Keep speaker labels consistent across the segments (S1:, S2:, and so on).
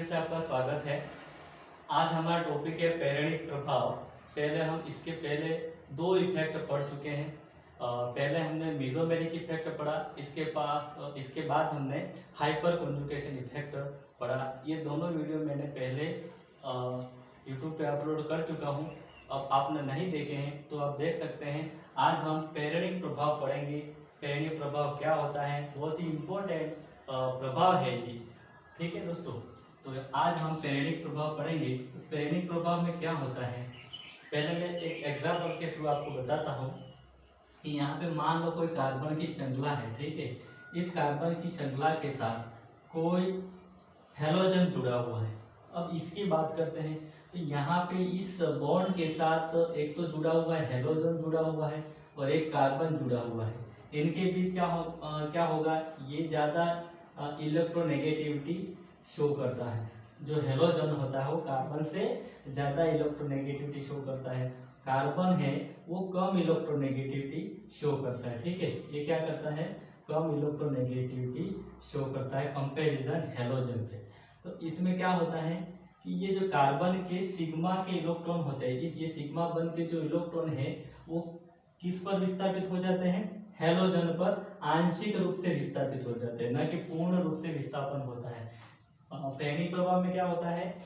S1: से आपका स्वागत है। आज हमारा टॉपिक है पैरेनिक प्रभाव। पहले हम इसके पहले दो इफेक्ट पढ़ चुके हैं। पहले हमने मेसोमेरिक इफेक्ट पढ़ा, इसके बाद हमने हाइपर कॉन्जुगेशन इफेक्ट पढ़ा। ये दोनों वीडियो मैंने पहले यूट्यूब पे अपलोड कर चुका हूँ। अब आपने नहीं देखे हैं तो आप देख सकते हैं। आज हम पैरेनिक प्रभाव पढ़ेंगे। पैरेनिक प्रभाव क्या होता है, बहुत ही इम्पोर्टेंट प्रभाव है ये। ठीक है दोस्तों, तो आज हम पैरेनिक प्रभाव पढ़ेंगे। तो पैरेनिक प्रभाव में क्या होता है, पहले मैं एक एग्जाम्पल के थ्रू आपको बताता हूँ कि यहाँ पे मान लो कोई कार्बन की श्रृंखला है। ठीक है, इस कार्बन की श्रृंखला के साथ कोई हेलोजन जुड़ा हुआ है। अब इसकी बात करते हैं तो यहाँ पे इस बॉन्ड के साथ एक तो जुड़ा हुआ है, हेलोजन जुड़ा हुआ है और एक कार्बन जुड़ा हुआ है। इनके बीच क्या होगा, ये ज़्यादा इलेक्ट्रोनेगेटिविटी शो करता है। जो हेलोजन होता है वो कार्बन से ज़्यादा इलेक्ट्रोनेगेटिविटी शो करता है। कार्बन है वो कम इलेक्ट्रोनेगेटिविटी शो करता है। ठीक है, ये क्या करता है, कम इलेक्ट्रोनेगेटिविटी शो करता है कंपैरिजन हेलोजन से। तो इसमें क्या होता है कि ये जो कार्बन के सिग्मा के इलेक्ट्रॉन होते हैं, ये सिग्मा बन के जो इलेक्ट्रॉन है वो किस पर विस्थापित हो जाते हैं, हेलोजन पर आंशिक रूप से विस्थापित हो जाते हैं, न कि पूर्ण रूप से विस्थापन होता है। पैरेनिक प्रभाव में क्या होता है,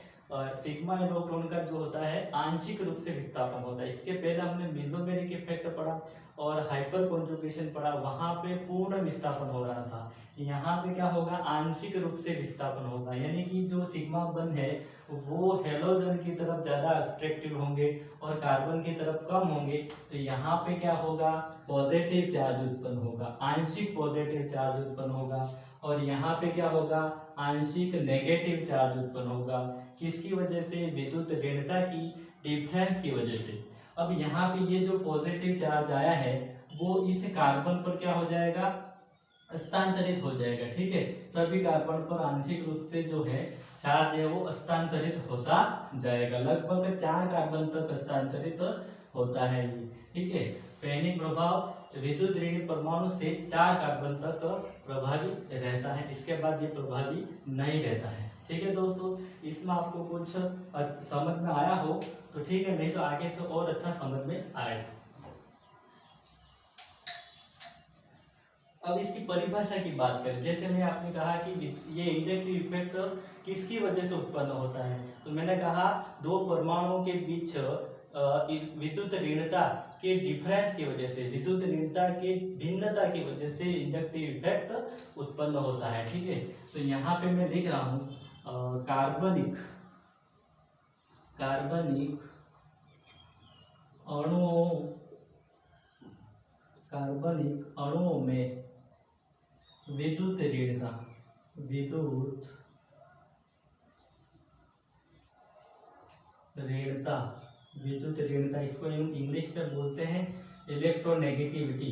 S1: सिग्मा इलेक्ट्रॉन का जो होता है आंशिक रूप से विस्थापन होता है। इसके पहले हमने मेसोमेरिक इफेक्ट पढ़ा और हाइपर कॉन्जुगेशन पढ़ा, वहां पे पूर्ण विस्थापन हो रहा था। यहाँ पे क्या होगा, आंशिक रूप से विस्थापन होगा, यानी कि जो सिग्मा बंध है वो हेलोजन की तरफ ज्यादा अट्रैक्टिव होंगे और कार्बन की तरफ कम होंगे। तो यहाँ पे क्या होगा, पॉजिटिव चार्ज उत्पन्न होगा, आंशिक पॉजिटिव चार्ज उत्पन्न होगा। और यहाँ पे क्या होगा, आंशिक नेगेटिव चार्ज उत्पन्न होगा। किसकी वजह से, विद्युत ऋणता की डिफरेंस की वजह से। अब यहाँ पे ये जो पॉजिटिव चार्ज आया है वो इस कार्बन पर क्या हो जाएगा, स्थानांतरित हो जाएगा। ठीक है, सभी कार्बन पर आंशिक रूप से जो है चार्ज है वो स्थानांतरित होता जाएगा। लगभग 4 कार्बन तक स्थानांतरित होता है ये। ठीक है, पैरेनिक प्रभाव विद्युत ऋण परमाणु से 4 कार्बन तक प्रभावी रहता है, इसके बाद ये प्रभावी नहीं रहता है। ठीक है दोस्तों, इसमें आपको कुछ समझ में आया हो तो ठीक है, नहीं तो आगे से और अच्छा समझ में आएगा। अब इसकी परिभाषा की बात करें, जैसे मैं आपने कहा कि ये इंडक्टिव इफेक्ट किसकी वजह से उत्पन्न होता है, तो मैंने कहा दो परमाणुओं के बीच विद्युत ऋणता के डिफरेंस की वजह से, विद्युत ऋणता के भिन्नता की वजह से इंडक्टिव इफेक्ट उत्पन्न होता है। ठीक है, तो यहाँ पे मैं लिख रहा हूँ कार्बनिक अणुओं में विद्युत ऋणता इसको इंग्लिश में बोलते हैं इलेक्ट्रोनेगेटिविटी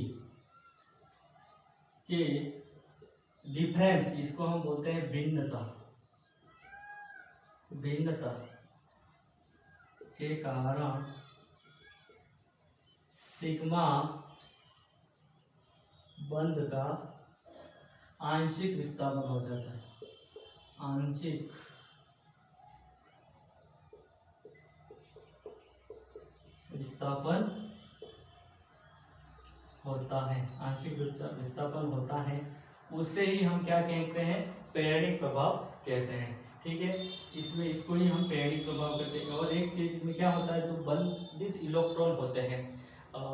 S1: के डिफरेंस, इसको हम बोलते हैं भिन्नता के कारण सिग्मा बंध का आंशिक विस्थापन हो जाता है। आंशिक विस्थापन होता है, उससे ही हम क्या कहते हैं, पैरेनिक प्रभाव कहते हैं। ठीक है, इसमें इसको ही हम पैरेनिक प्रभाव कहते हैं। और एक चीज में क्या होता है, जो बंधित इलेक्ट्रॉन होते हैं,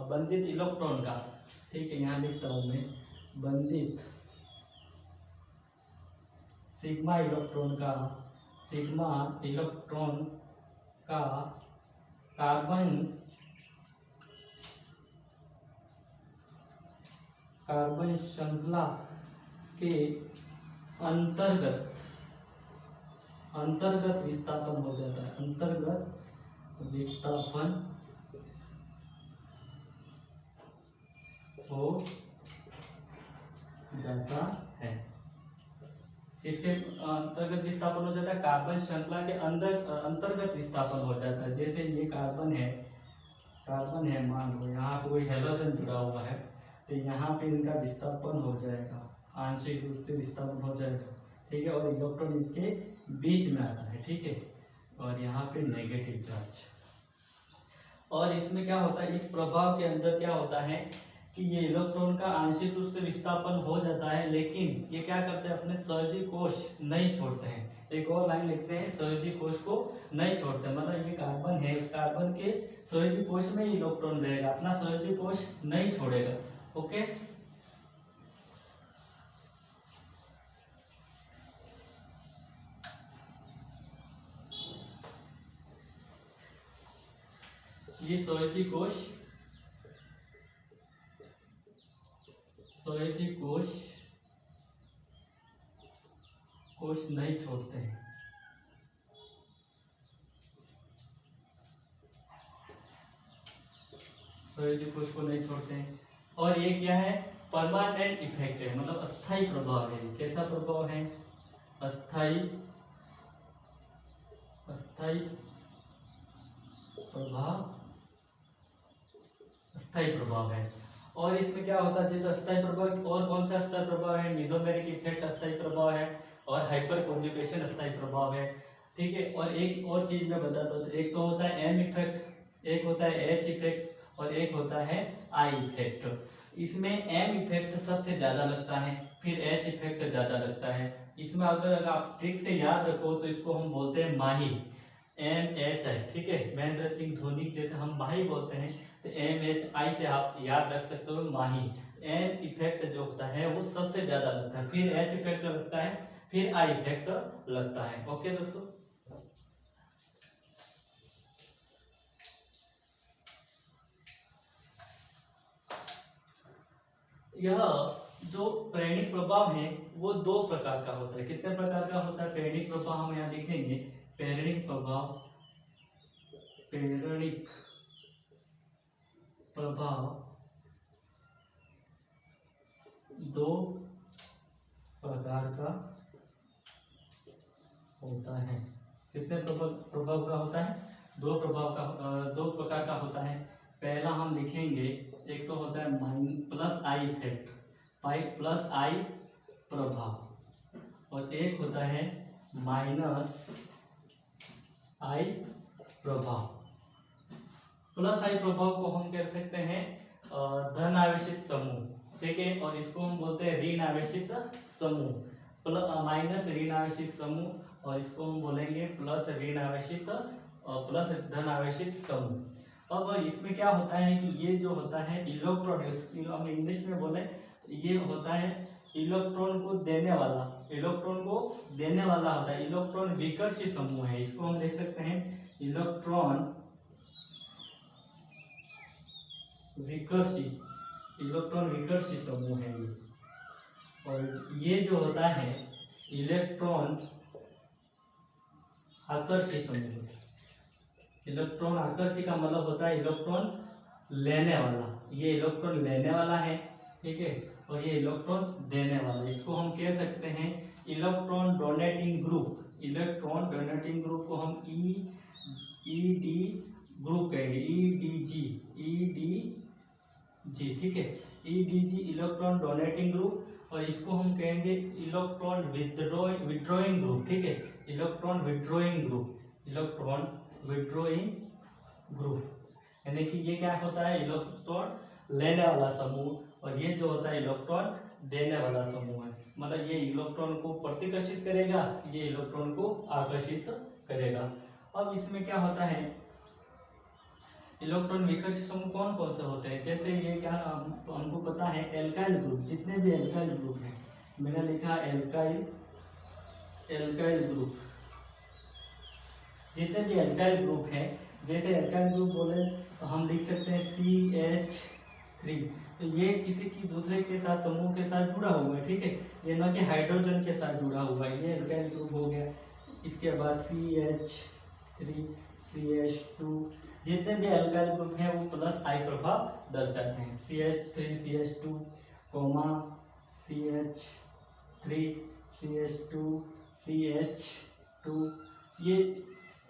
S1: बंधित इलेक्ट्रॉन का, ठीक है यहाँ लिखता हूं मैं, बंधित सिग्मा इलेक्ट्रॉन का कार्बन श्रृंखला के अंतर्गत विस्थापन हो जाता है, अंतर्गत विस्थापन हो जाता है। इसके अंतर्गत विस्थापन हो जाता है, कार्बन श्रृंखला के अंतर्गत विस्थापन हो जाता है। जैसे ये कार्बन है, मान लो यहाँ पे कोई हेलोजन जुड़ा हुआ है, तो यहाँ पे इनका विस्थापन हो जाएगा, आंशिक रूप से विस्थापन हो जाएगा। ठीक है, और इलेक्ट्रॉन इसके बीच में आता है, ठीक है, और यहाँ पे नेगेटिव चार्ज। और इसमें क्या होता है, इस प्रभाव के अंदर क्या होता है कि ये इलेक्ट्रॉन का आंशिक रूप से विस्थापन हो जाता है, लेकिन ये क्या करते हैं, अपने सहजी कोश नहीं छोड़ते हैं। एक और लाइन लिखते हैं, सहजी कोश को नहीं छोड़ते, मतलब ये कार्बन है, उस कार्बन के सहजी कोश में इलेक्ट्रॉन रहेगा, अपना सहजी कोश नहीं छोड़ेगा। ओके, ये सहजी कोश नहीं छोड़ते हैं। सहजी कोश को नहीं छोड़ते हैं। और ये क्या है, परमानेंट इफेक्ट है, मतलब अस्थाई प्रभाव है। कैसा प्रभाव है, अस्थाई प्रभाव है। और इसमें क्या होता है, जो अस्थाई प्रभाव, और कौन सा अस्थाई प्रभाव है, मेसोमेरिक इफेक्ट अस्थाई प्रभाव है, और हाइपर कॉन्जुगेशन अस्थाई प्रभाव है, ठीक है। और एक और चीज मैं बताता हूँ, एक तो होता है एम इफेक्ट, एक होता है एच इफेक्ट, और एक होता है आई इफेक्ट। इसमें एम इफेक्ट सबसे ज्यादा लगता है, फिर एच इफेक्ट ज्यादा लगता है। इसमें अगर आप ट्रिक से याद रखो तो इसको हम बोलते हैं माही, एम एच आई, ठीक है। महेंद्र सिंह धोनी जैसे हम माही बोलते हैं, तो एम एच आई से आप याद रख सकते हो माही। एम इफेक्ट जो होता है वो सबसे ज्यादा लगता है, फिर एच इफेक्ट लगता है, फिर आई इफेक्ट लगता है। ओके दोस्तों, यह जो प्रेरणिक प्रभाव है वो दो प्रकार का होता है। कितने प्रकार का होता है प्रेरणिक प्रभाव, हम यहाँ लिखेंगे, प्रेरणिक प्रभाव दो प्रकार का होता है। कितने प्रभाव का होता है, दो प्रकार का होता है। पहला हम लिखेंगे, एक तो होता है प्लस आई इफेक्ट, प्लस आई प्रभाव, और एक होता है माइनस आई प्रभाव। प्लस आई प्रभाव को हम कह सकते हैं धन आवेशित समूह, ठीक है, और इसको हम बोलते हैं ऋण आवेशित समूह। माइनस ऋण आवेशित समूह, और इसको हम बोलेंगे प्लस ऋण आवेशित प्लस धन आवेशित समूह। अब इसमें क्या होता है कि ये जो होता है इलेक्ट्रॉन, हम इंग्लिश में बोले, ये होता है इलेक्ट्रॉन को देने वाला होता है, इलेक्ट्रॉन विकर्षी समूह है। इसको हम देख सकते हैं इलेक्ट्रॉन विकर्षी समूह है ये। और ये जो होता है इलेक्ट्रॉन आकर्षी समूह। इलेक्ट्रॉन आकर्षी का मतलब होता है इलेक्ट्रॉन लेने वाला, ये इलेक्ट्रॉन लेने वाला है, ठीक है, और ये इलेक्ट्रॉन देने वाला। इसको हम कह सकते हैं electron donating group. Electron donating group को हम ईडी ग्रुप कहेंगे, ईडीजी, ठीक है, ईडीजी इलेक्ट्रॉन डोनेटिंग ग्रुप। और इसको हम कहेंगे इलेक्ट्रॉन विड्रॉइंग ग्रुप, ठीक है, इलेक्ट्रॉन विड्रॉइंग ग्रुप, यानी कि ये क्या होता है, इलेक्ट्रॉन लेने वाला समूह, और ये जो होता है इलेक्ट्रॉन देने वाला समूह है। मतलब ये इलेक्ट्रॉन को प्रतिकर्षित करेगा, ये इलेक्ट्रॉन को आकर्षित करेगा। अब इसमें क्या होता है, इलेक्ट्रॉन विकर्षी समूह कौन कौन से होते हैं, जैसे ये क्या हमको पता है, एल्काइल ग्रुप, जितने भी एल्काइल ग्रुप हैं, मैंने लिखा एल्काइल ग्रुप, जितने भी एल्काइल ग्रुप हैं, जैसे एल्काइल ग्रुप बोले तो हम लिख सकते हैं CH3, तो ये किसी की दूसरे के साथ समूह के साथ जुड़ा हुआ है, ठीक है, ये ना कि हाइड्रोजन के साथ जुड़ा हुआ है, ये एल्काइल ग्रुप हो गया। इसके बाद CH3, CH2, जितने भी एल्काइल ग्रुप हैं वो प्लस आई प्रभाव दर्शाते हैं। CH3, CH2, CH3, CH2, CH2, ये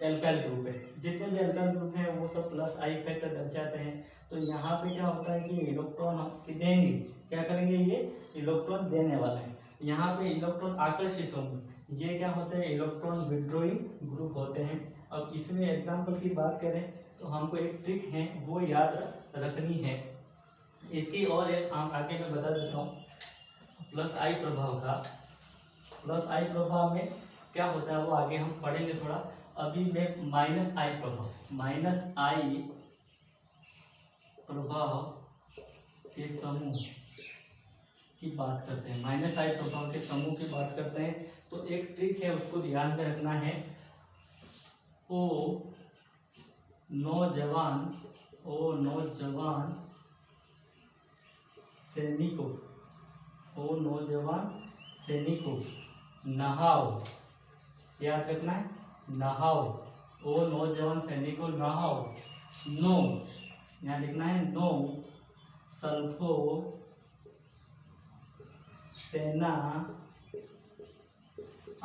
S1: एल्काइल ग्रुप है। जितने भी एल्काइल ग्रुप हैं वो सब प्लस आई इफेक्ट दर्शाते हैं। तो यहाँ पे क्या होता है कि इलेक्ट्रॉन हम देंगे, क्या करेंगे, ये इलेक्ट्रॉन देने वाला है, यहाँ पे इलेक्ट्रॉन आकर्षित समूह, ये क्या होते हैं, इलेक्ट्रॉन विड्रॉइंग ग्रुप होते हैं। अब इसमें एग्जाम्पल की बात करें तो हमको एक ट्रिक है वो याद रखनी है। इसकी और एक आगे मैं बता देता हूँ। प्लस आई प्रभाव का, प्लस आई प्रभाव में क्या होता है वो आगे हम पढ़ेंगे थोड़ा। अभी मैं माइनस आई प्रभाव, माइनस आई प्रभाव के समूह की बात करते हैं, माइनस आई प्रभाव के समूह की बात करते हैं। तो एक ट्रिक है उसको ध्यान में रखना है। ओ नौजवान सैनिकों, ओ नौजवान सैनिकों नहाओ, याद रखना है, नहाओ। ओ नौजवान सैनिकों नहाओ। नो, यहाँ लिखना है नो सल्फो सेना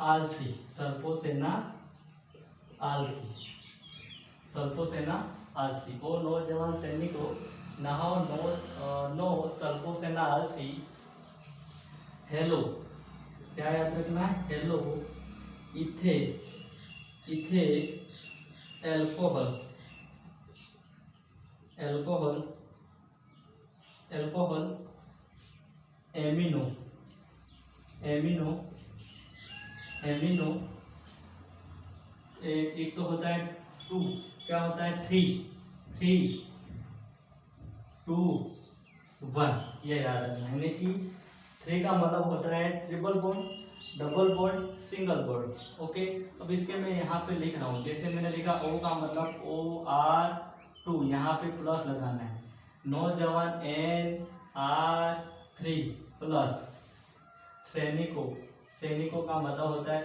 S1: आलसी, सल्फो सेना आलसी, सल्फो सेना आलसी। ओ नौजवान सैनिकों नहाओ, नो सल्फो सेना आलसी। हेलो, क्या याद रखना है, हेलो इथे एल्कोहल, एमिनो एक तो होता है टू, क्या होता है थ्री, 2 1, ये याद रखना है। यानी कि 3 का मतलब होता है triple bond, double bond, single bond. Okay, अब इसके मैं यहाँ पे लिख रहा हूँ, जैसे मैंने लिखा O का मतलब OR2, यहाँ पे प्लस लगाना है। नौजवान NR3 प्लस, सैनिकों का मतलब होता है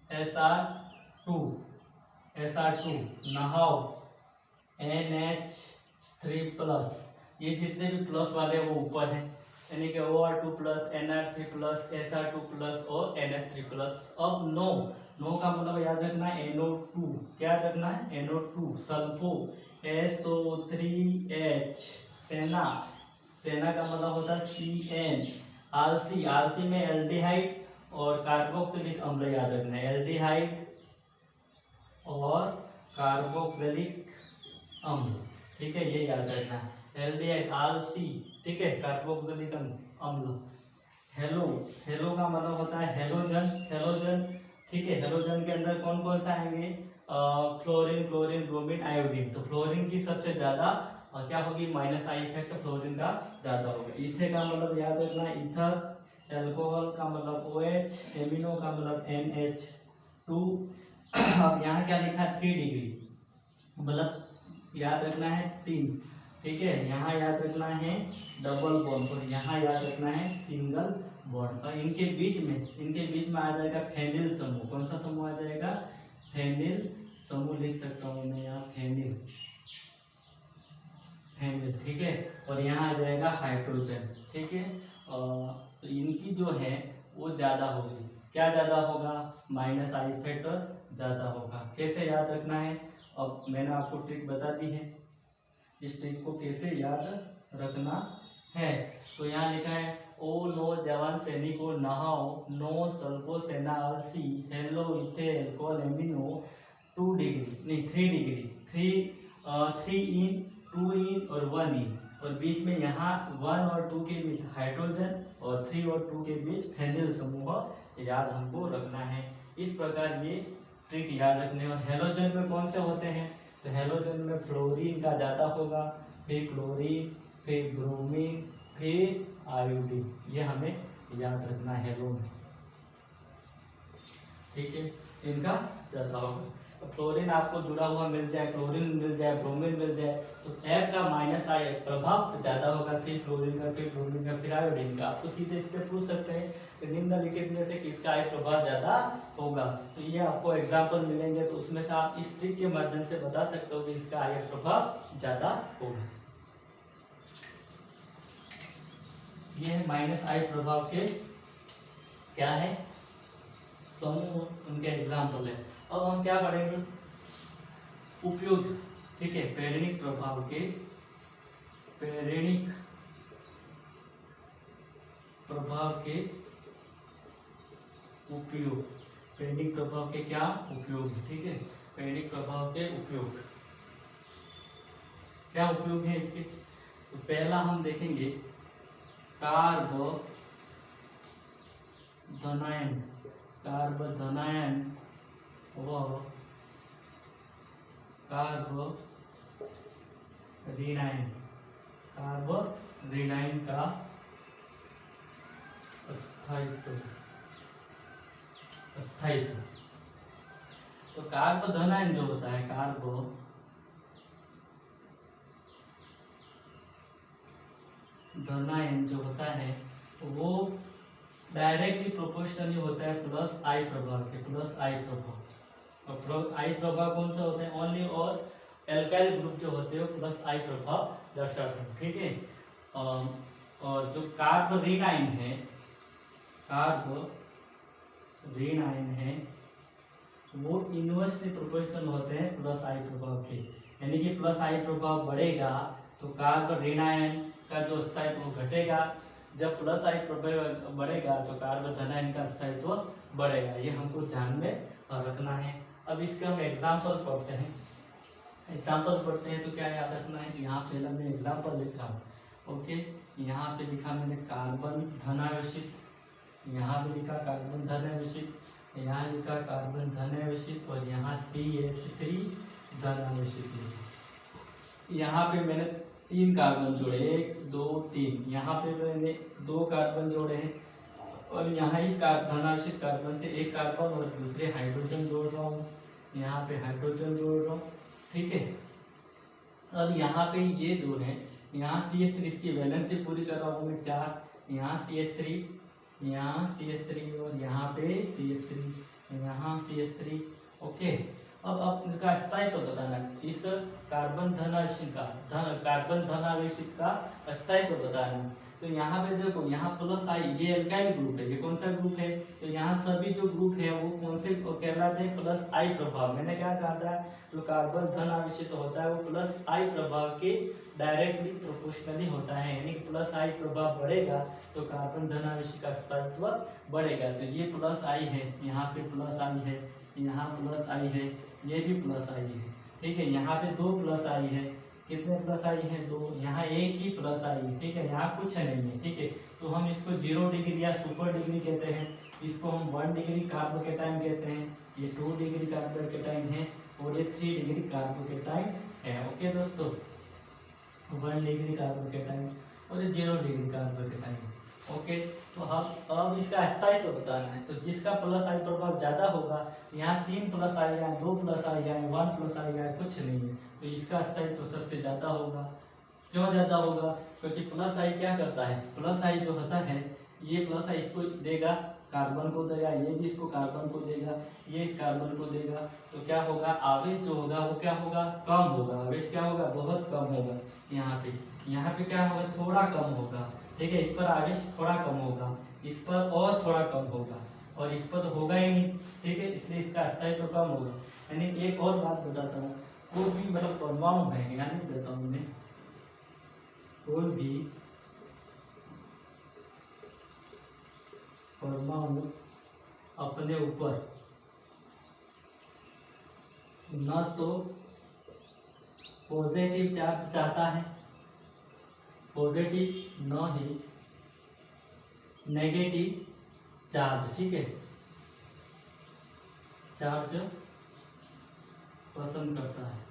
S1: SR2 नहाओ NH3 प्लस। ये जितने भी प्लस वाले हैं वो ऊपर हैं, यानी कि OR2 plus, NR3 plus, SR2 plus और NH3 प्लस। अब नो का मतलब याद रखना है NO2, क्या याद रखना है NO2। सल्फो SO3H, सेना का मतलब होता है CN। आलसी में एल्डिहाइड और कार्बोक्सिलिक अम्ल याद रखना है, एल्डिहाइड और कार्बोक्सिलिक अम्ल, ठीक है, ये याद रखना है। एल्डिहाइड आलसी, ठीक है, कार्बोक्सिलिक अम्ल। हेलो का मतलब होता है हेलोजन, ठीक है। हेलोजन के अंदर कौन कौन सा आएंगे, फ्लोरीन, ब्रोमीन, आयोडीन। तो फ्लोरीन की सबसे ज्यादा क्या होगी, माइनस आई इफेक्ट फ्लोरीन का ज्यादा होगा। इथे का मतलब याद रखना है ईथर, एल्कोहल का मतलब OH, एमिनो का मतलब NH2। अब यहाँ क्या लिखा है 3 डिग्री, मतलब याद रखना है 3, ठीक है। यहाँ याद रखना है डबल बॉन्ड और यहाँ याद रखना है सिंगल बॉन्ड। और इनके बीच में आ जाएगा फेनिल समूह। कौन सा समूह आ जाएगा, फेनिल समूह लिख सकता हूँ मैं यहाँ, फेनिल, ठीक है। और यहाँ आ जाएगा हाइड्रोजन, ठीक है। तो इनकी जो है वो ज्यादा होगी, क्या ज्यादा होगा, माइनस आई इफेक्ट ज्यादा होगा। कैसे याद रखना है, अब मैंने आपको ट्रिक बता दी है, इस ट्रिक को कैसे याद रखना है। तो यहाँ लिखा है ओ नौजवान सैनिकों नहाओ, नो सल्फो सेना आलसी, हेलो इथे एल्कोहल एमिनो 2 डिग्री नहीं 3 डिग्री, 3 इन 2 इन और 1 इन, और बीच में यहाँ 1 और 2 के बीच हाइड्रोजन और 3 और 2 के बीच फेनिल समूह याद हमको रखना है। इस प्रकार ये ट्रिक याद रखने। और हेलोजन में कौन से होते हैं, तो हेलोजन में फ्लोरीन का ज्यादा होगा, फिर क्लोरीन, फिर ब्रोमीन, फिर आयोडीन, ये हमें याद रखना है हेलो में, ठीक है, इनका ज्यादा होगा। तो फ्लोरीन आपको जुड़ा हुआ मिल जाए, क्लोरीन मिल जाए, ब्रोमीन मिल जाए, तो F का माइनस आई प्रभाव ज्यादा होगा, फिर क्लोरीन का, फिर ब्रोमीन का, फिर आयोडीन का। आपको सीधे इससे पूछ सकते हैं कि निम्नलिखित में से किसका आई प्रभाव ज्यादा होगा। तो ये आपको एग्जाम्पल मिलेंगे, तो उसमें से आप इस ट्रिक के माध्यम से बता सकते हो कि इसका आई प्रभाव ज्यादा होगा। ये है माइनस आई प्रभाव के क्या है समूह, उनके एग्जाम्पल है। अब हम क्या पढ़ेंगे, उपयोग ठीक है, प्रेरणिक प्रभाव के प्रेरणिक प्रभाव के उपयोग, प्रेरणिक प्रभाव के क्या उपयोग, ठीक है, प्रेरणिक प्रभाव के उपयोग, क्या उपयोग है इसके। तो पहला हम देखेंगे कार्बोधनायन, कार्बोधनायन व कार्बोऋणायन, कार्बोऋणायन का स्थायित्व, स्थायित्व। तो कार्बोधनायन जो होता है, कार्बोधनायन जो होता है वो डायरेक्टली प्रोपोर्शनली होता है प्लस आई प्रभाव के, प्लस आई प्रभाव। और आई प्रभाव कौन सा होता है, ओनली और एल्काइल ग्रुप जो होते हैं प्लस आई प्रभाव दर्शाते हैं, ठीक है। और जो कार्बोऋणायन है, कार्बोऋणायन है वो इनवर्सली प्रोपोर्शनल होते हैं प्लस आई प्रभाव के, यानी कि प्लस आई प्रभाव बढ़ेगा तो कार्बोऋणायन का जो स्थायित्व घटेगा, जब प्लस आई प्रभाव बढ़ेगा तो कार्बोधनायन का स्थायित्व बढ़ेगा। ये हमको ध्यान में रखना है। अब इसके हम एग्जाम्पल पढ़ते हैं। एग्जाम्पल पढ़ते हैं तो क्या याद रखना है, यहाँ पहला मैं एग्जाम्पल लिखा हूँ, ओके। यहाँ पे लिखा मैंने कार्बन धनावेशित, यहाँ पे लिखा कार्बन धनावेशित, यहाँ लिखा कार्बन धनावेशित और यहाँ CH3 धनावेशित लिखा। यहाँ पे मैंने 3 कार्बन जोड़े, 1 2 3, यहाँ पे मैंने 2 कार्बन जोड़े हैं और यहाँ इस धनावेशित कार्बन से एक कार्बन और दूसरे हाइड्रोजन जोड़ रहा हूँ, यहाँ पे हाइड्रोजन जोड़ रहा हूँ, ठीक है। अब यहाँ पे ये जो है, यहाँ CH3 इसकी वैलेंसी पूरी कर रहा हूँ मैं 4, यहाँ CH3, यहाँ CH3 और यहाँ पे CH3, यहाँ CH3, ओके। अब इनका स्थायित्व तो बताना है, इस कार्बन धनावेशित का स्थायित्व तो बताना है। तो यहाँ पे देखो, यहाँ प्लस आई, ये एल्काइल ग्रुप है, ये कौन सा ग्रुप है, तो यहाँ सभी जो ग्रुप है वो कौन से कहलाते हैं, प्लस आई प्रभाव। मैंने क्या कहा था, जो कार्बन धनावेशित होता है वो प्लस आई प्रभाव के डायरेक्टली प्रोपोर्शनली होता है, यानी प्लस आई प्रभाव बढ़ेगा तो कार्बन धनावेशित का स्थायित्व बढ़ेगा। तो ये प्लस आई है, यहाँ पे प्लस आई है, यहाँ प्लस आई है, ये भी प्लस आई है, ठीक है। यहाँ पे 2 प्लस आई है, कितने प्लस आई है, 2, यहाँ एक ही प्लस आई है, ठीक है, यहाँ कुछ नहीं है, ठीक है। तो हम इसको 0 डिग्री या सुपर डिग्री कहते हैं, इसको हम 1 डिग्री कार्बोकेटाइन कहते हैं, ये 2 डिग्री कार्बोकेटाइन है और ये 3 डिग्री कार्बोकेटाइन है, ओके दोस्तों। 1 डिग्री कार्बोकेटाइन और ये 0 डिग्री कार्बोकेटाइन, ओके। तो अब इसका स्थायित्व बताना है, तो जिसका प्लस आई प्रभाव ज्यादा होगा, यहाँ 3 प्लस आई है, 2 प्लस आई है, 1 प्लस आई है, कुछ नहीं है, तो इसका स्थायित्व सबसे ज्यादा होगा। क्यों ज्यादा होगा, क्योंकि प्लस आई क्या करता है, प्लस आई जो होता है, ये प्लस आई इसको देगा, कार्बन को देगा, ये भी इसको कार्बन को देगा, ये इस कार्बन को देगा, तो क्या होगा, आवेश जो होगा वो क्या होगा, कम होगा, आवेश क्या होगा, बहुत कम होगा। यहाँ पे क्या होगा, थोड़ा कम होगा, ठीक है। इस पर आवेश थोड़ा कम होगा, इस पर और थोड़ा कम होगा, और इस पर तो होगा ही नहीं, ठीक है, इसलिए इसका स्थायित्व कम होगा। यानी एक और बात बताता हूँ, कोई भी मतलब परमाणु है, यानी देता हूँ मैं, कोई भी परमाणु अपने ऊपर न तो पॉजिटिव चार्ज चाहता है, पॉजिटिव न ही नेगेटिव चार्ज, ठीक है, चार्ज पसंद करता है,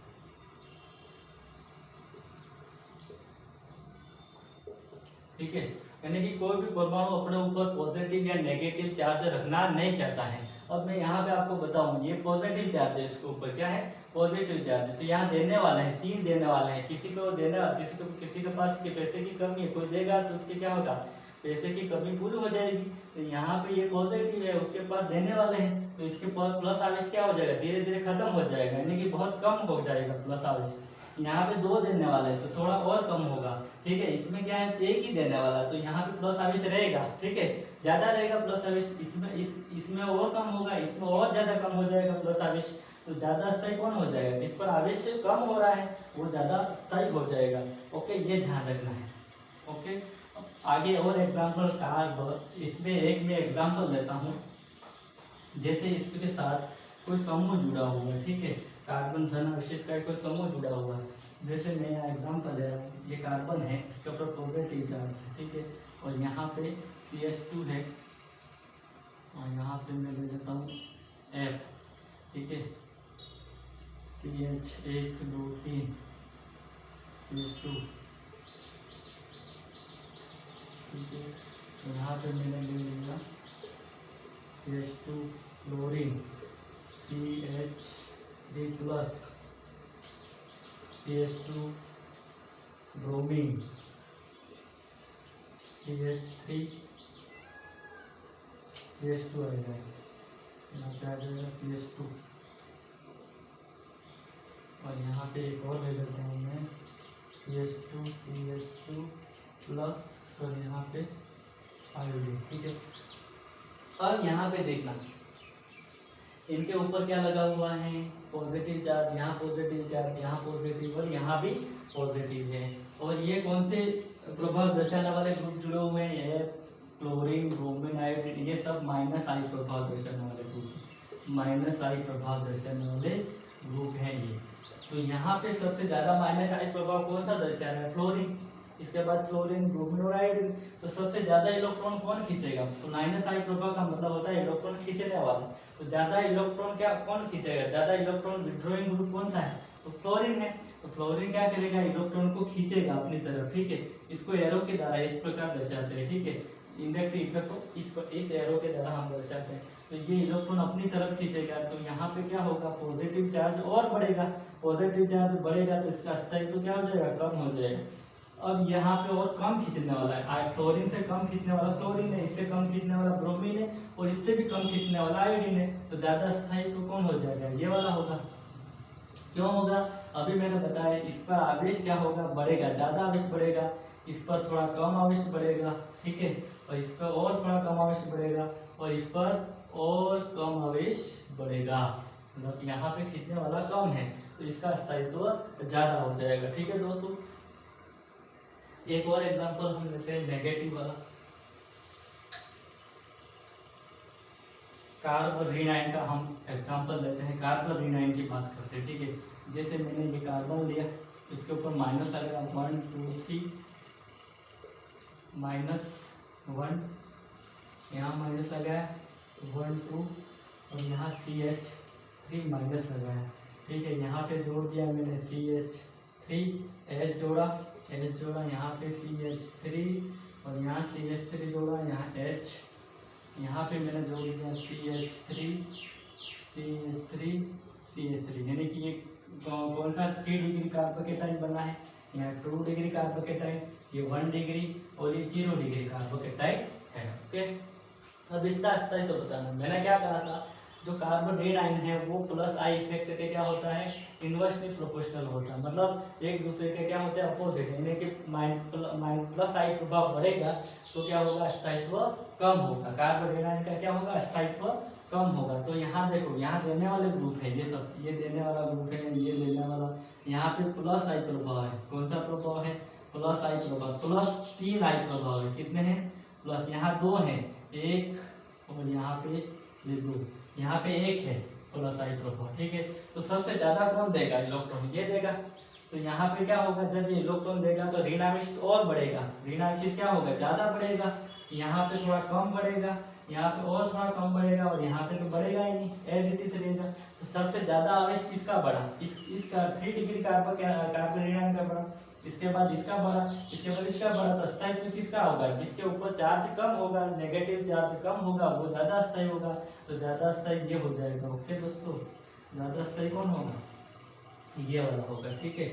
S1: ठीक है। यानी कि कोई भी परमाणु अपने ऊपर पॉजिटिव या नेगेटिव चार्ज रखना नहीं चाहता है। अब मैं यहाँ पे आपको बताऊं, ये पॉजिटिव चार्ज है, इसके ऊपर क्या है, पॉजिटिव चार्ज। तो यहाँ देने वाला है, 3 देने वाला है, किसी को देना, किसी के पास के पैसे की कमी है, कोई देगा तो उसके क्या होगा, पैसे की कमी पूरी हो जाएगी। तो यहाँ पे ये पॉजिटिव है, उसके पास देने वाले हैं, तो इसके पास प्लस आवेश क्या हो जाएगा, धीरे धीरे खत्म हो जाएगा, यानी कि बहुत कम हो जाएगा प्लस आवेश। यहाँ पे 2 देने वाला है तो थोड़ा और कम होगा, ठीक है। इसमें क्या है, 1 ही देने वाला, तो यहाँ पे प्लस आवेश रहेगा, ठीक है, ज्यादा रहेगा प्लस आवेश, इसमें और कम होगा, इसमें और ज्यादा कम हो जाएगा प्लस आवेश। तो ज़्यादा स्थायी कौन हो जाएगा? जिस पर आवेश कम हो रहा है वो ज़्यादा स्थायी हो जाएगा। ओके, ये ध्यान रखना है। ओके, आगे और एग्जाम्पल कार्ब, इसमें एक मैं एग्जाम्पल लेता हूँ। जैसे इसके साथ कोई समूह जुड़ा हुआ है, ठीक है, कार्बन धन अवशेष का कोई समूह जुड़ा हुआ है। जैसे मैं यहाँ एग्जाम्पल ले रहा हूँ, ये कार्बन है, इसके ऊपर पॉजिटिव चार्ज है, ठीक है, और यहाँ पे CH2 है, और यहाँ पे मैं ले लेता हूँ F, ठीक है, CH 1 2 3 CH2, ठीक है, तो यहाँ पे मैंने ले लिया CH2 chlorine, CH3 plus, CH2 bromine, CH3 CH2 आएगा, यहाँ पे आ जाएगा CH2, और यहाँ पे एक और ले लेता हूँ मैं CH2 प्लस, और यहाँ पे आयोडीन, ठीक है। अब यहाँ पे देखना, इनके ऊपर क्या लगा हुआ है? पॉजिटिव चार्ज, यहाँ पॉजिटिव चार्ज, यहाँ पॉजिटिव, और यहाँ भी पॉजिटिव है। और ये कौन से प्रभाव दर्शाने वाले ग्रुप जुड़े हुए हैं? क्लोरीन, ब्रोमीन, आयोडीन, ये सब -I प्रभाव दर्शाने वाले ग्रुप, -I प्रभाव दर्शाने वाले ग्रुप हैं ये। तो यहाँ पे सबसे ज्यादा -I प्रभाव कौन सा दर्शा रहा है? फ्लोरीन, इसके बाद क्लोरीन, ब्रोमीन और आयोडीन। तो सबसे ज्यादा इलेक्ट्रॉन कौन खींचेगा? तो -I प्रभाव का मतलब होता है इलेक्ट्रॉन खींचने वाला। तो ज्यादा इलेक्ट्रॉन क्या कौन खींचेगा? ज्यादा इलेक्ट्रॉन विड्रॉइंग ग्रुप कौन सा है? तो फ्लोरीन है। तो फ्लोरीन क्या करेगा? इलेक्ट्रॉन को खींचेगा अपनी तरफ, ठीक है। इसको एरो के द्वारा इस प्रकार दर्शाते हैं, ठीक है, इंडक्टिव इफेक्ट को इस एरो के द्वारा हम दर्शाते हैं। तो ये इलेक्ट्रॉन अपनी तरफ खींचेगा, तो यहाँ पे क्या होगा? पॉजिटिव चार्ज और बढ़ेगा। पॉजिटिव चार्ज बढ़ेगा तो इसका स्थायित्व क्या हो जाएगा? कम हो जाएगा। अब यहाँ पे और कम खींचने वाला है, फ्लोरीन से कम खींचने वाला फ्लोरीन है, इससे कम खींचने वाला ब्रोमीन है, और इससे भी कम खींचने वाला आयोडीन है। तो ज्यादा स्थायित्व कौन हो जाएगा? ये वाला होगा। क्यों होगा? अभी मैंने बताया, इस पर आवेश क्या होगा? बढ़ेगा, ज्यादा आवेश बढ़ेगा, इस पर थोड़ा कम आवेश बढ़ेगा, ठीक है, और इस पर और थोड़ा कम आवेश बढ़ेगा, और इस पर और कम आवेश बढ़ेगा। मतलब यहाँ पे खींचने वाला कम है तो इसका स्थायित्व ज्यादा हो जाएगा, ठीक है दोस्तों। एक और एग्जांपल हम लेते हैं नेगेटिव वाला, कार्बोनिल का हम एग्जांपल लेते हैं। कार्बोनिल की बात करते हैं, ठीक है। जैसे मैंने ये कार्बन लिया, इसके ऊपर माइनस लगा 1 2 3 -1, यहाँ माइनस लगाया 1 2, और यहाँ CH3 माइनस लगाया, ठीक है। यहाँ पे जोड़ दिया मैंने CH3, H जोड़ा, यहाँ पे CH3, और यहाँ CH3 जोड़ा, यहाँ H, यहाँ पे मैंने जोड़ दिया CH3, यानी कि ये कौन सा 3 डिग्री कार्बोकेटाइन बना है। यहाँ 2 डिग्री कार्बोकेटाइन, ये 1 डिग्री, और ये 0 डिग्री कार्बोकेटाइन है। ओके, अब इसका स्थायित्व तो बताना। मैंने क्या कहा था, जो कार्बोनेट आयन है वो +I इफेक्ट के क्या होता है? इन्वर्सली प्रोपोर्शनल होता है। मतलब एक दूसरे के क्या होते हैं? अपोजिट, यानी कि +I प्रभाव बढ़ेगा तो क्या होगा? स्थायित्व कम होगा। कार्बोनेट आयन का क्या होगा? स्थायित्व कम होगा। तो यहाँ देखो, यहाँ देने वाले ग्रुप है, ये सब, ये देने वाला ग्रुप है, ये लेने वाला, यहाँ पे +I प्रभाव है। कौन सा प्रभाव है? +I प्रभाव, +3I प्रभाव है। कितने हैं? प्लस, यहाँ 2 है, 1, और यहाँ पे ये 2, यहाँ पे 1 है +I प्रभाव, ठीक है। तो सबसे ज्यादा कौन देगा? इलेक्ट्रॉन ये देगा। तो यहाँ पे क्या होगा? जब ये इलेक्ट्रॉन देगा तो ऋण आवेश और बढ़ेगा, ऋण आवेश क्या होगा? ज्यादा बढ़ेगा। यहाँ पे थोड़ा कम बढ़ेगा, यहाँ पे और थोड़ा कम बढ़ेगा, और यहाँ पे तो बढ़ेगा ही नहीं, एज इट इज रहेगा। तो सबसे ज्यादा आवेश किसका बढ़ा? इसका 3 डिग्री कार्बोनिल का बढ़ा, इसके बाद इसका बढ़ा, इसके बाद इसका बढ़ा। तो स्थायित्व किसका होगा? जिसके ऊपर चार्ज कम होगा, नेगेटिव चार्ज कम होगा, वो ज्यादा स्थायी होगा। तो ज्यादा स्थायी ये हो जाएगा। ओके दोस्तों, ज्यादा स्थायी कौन होगा? ये वाला होगा, ठीक है।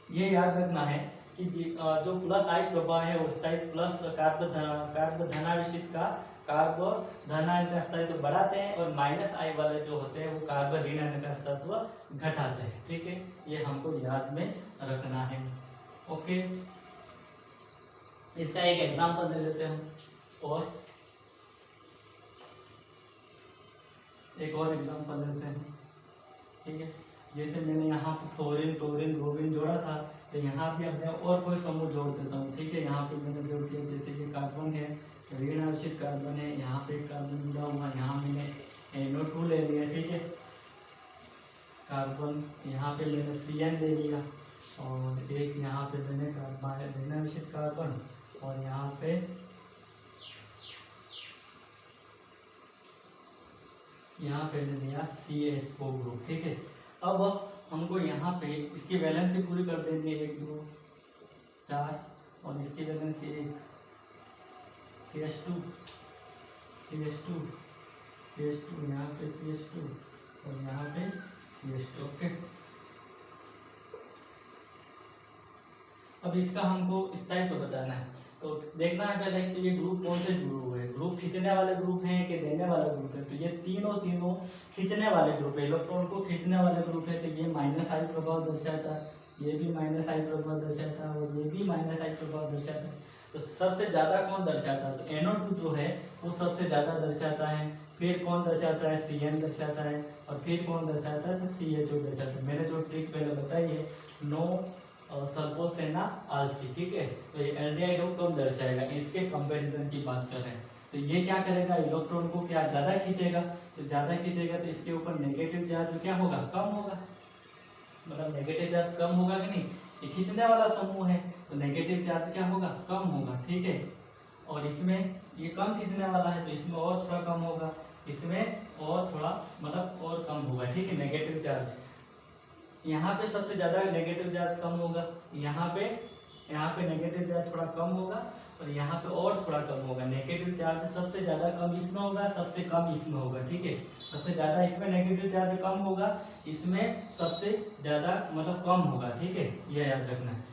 S1: ये याद रखना है कि जो +I प्रभाव है वो स्थायित्व प्लस कार्बोधनावेशित का कार्बोधनायन का स्थायित्व बढ़ाते हैं, और -I वाले जो होते हैं वो कार्बोनिल का स्थायित्व घटाते हैं, ठीक है। ये हमको याद में रखना है। ओके, इसका एक एग्जांपल ले लेते हैं। और एक और एग्जांपल लेते हैं, ठीक है। जैसे मैंने यहाँ पे फ्लोरीन, क्लोरीन, ब्रोमीन जोड़ा था, तो यहाँ पे अब मैं और कोई समूह जोड़ देता हूँ, ठीक है। यहाँ पे मैंने जोड़ दिया, जैसे कि कार्बन है, ऋण आवेशित कार्बन है, यहाँ पे कार्बन जुड़ा हुआ, यहाँ मैंने NO2 ले लिया, ठीक है। कार्बन यहाँ पे मैंने CN ले लिया, और एक यहाँ पे मैंने कार्बन ऋण आवेशित कार्बन, और यहाँ पे ले लिया CH4 ग्रुप, ठीक है। अब हमको यहाँ पे इसकी वैलेंसी पूरी कर देंगे, 1 2 4, और इसकी वैलेंसी 1, CH2 यहाँ पे CH2, और यहाँ पे CH2, ओके। अब इसका हमको स्थायित्व बताना है, तो देखना है पहले तो ये ग्रुप कौन से जुड़े हुए हैं, ग्रुप खींचने वाले ग्रुप हैं कि देने वाला ग्रुप है। तो ये तीनों खींचने वाले ग्रुप है, इलेक्ट्रॉन को खींचने वाले ग्रुप है। तो ये -I प्रभाव दर्शाता है, ये भी -I प्रभाव दर्शाता है, और ये भी -I प्रभाव दर्शाता है। तो सबसे ज्यादा कौन दर्शाता है, तो NO2 जो है वो सबसे ज्यादा दर्शाता है। फिर कौन दर्शाता है, CN दर्शाता है, और फिर कौन दर्शाता है, CHO दर्शाता है। मैंने जो ट्रिक पहले बताई है, नो सल्फोसेना आलसी, ठीक है। तो ये एल्डिहाइड को कम दर्शाएगा, इसके कंपैरिजन की बात कर रहे हैं। तो ये क्या करेगा, इलेक्ट्रॉन को क्या ज्यादा खींचेगा, तो ज्यादा खींचेगा तो इसके ऊपर नेगेटिव चार्ज क्या होगा, कम होगा। मतलब नेगेटिव चार्ज कम होगा कि नहीं, ये खींचने वाला समूह है, तो नेगेटिव चार्ज क्या होगा, कम होगा, ठीक है। और इसमें ये कम खींचने वाला है, तो इसमें और थोड़ा कम होगा, इसमें और थोड़ा मतलब और कम होगा, ठीक है। नेगेटिव चार्ज यहाँ पे सबसे ज्यादा नेगेटिव चार्ज कम होगा, यहाँ पे नेगेटिव चार्ज थोड़ा कम होगा, और यहाँ पे और थोड़ा कम होगा। नेगेटिव चार्ज सबसे ज्यादा कम इसमें होगा, सबसे कम इसमें होगा, ठीक है। सबसे ज्यादा इसमें नेगेटिव चार्ज कम होगा, इसमें सबसे ज्यादा मतलब कम होगा, ठीक है। ये याद रखना है।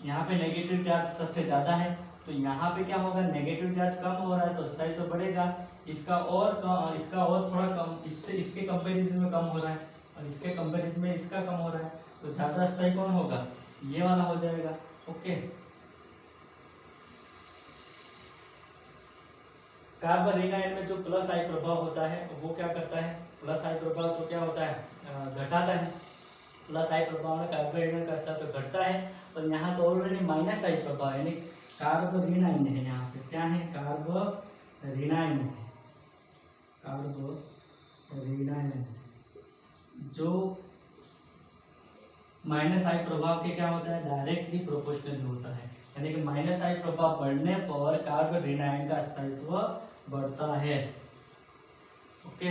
S1: यहाँ पे नेगेटिव चार्ज सबसे ज्यादा है, तो यहाँ पे क्या होगा, नेगेटिव चार्ज कम हो रहा है तो स्थायित्व तो बढ़ेगा। इसका और थोड़ा कम, इसके कंपेरिजन में कम हो रहा है, और इसके कंपेरिजन में इसका कम हो रहा है, तो ज्यादा स्थायी कौन होगा, ये वाला हो जाएगा, ओके। कार्बन ऋण आयन में जो +I प्रभाव होता है वो क्या करता है, +I प्रभाव तो क्या होता है, घटाता है। +I प्रभाव में कार्बन ऋण का स्तर तो घटता है, और यहाँ तो ऑलरेडी -I प्रभाव यानी कार्बन ऋण आयन है। यहाँ पे क्या है, कार्बन ऋण आयन है, कार्बन ऋण आयन जो -I प्रभाव के क्या होता है, डायरेक्टली प्रोपोर्शनल होता है। यानी कि -I प्रभाव बढ़ने पर कार्बन ऋण आयन का स्थायित्व बढ़ता है, ओके।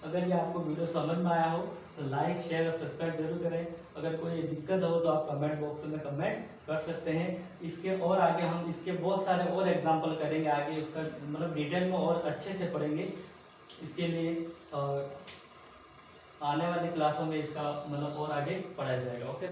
S1: अगर ये आपको वीडियो समझ में आया हो तो लाइक, शेयर और सब्सक्राइब जरूर करें। अगर कोई दिक्कत हो तो आप कमेंट बॉक्स में कमेंट कर सकते हैं। इसके और आगे हम इसके बहुत सारे और एग्जांपल करेंगे, आगे इसका मतलब डिटेल में और अच्छे से पढ़ेंगे। इसके लिए आने वाली क्लासों में इसका मतलब और आगे पढ़ाया जाएगा, ओके।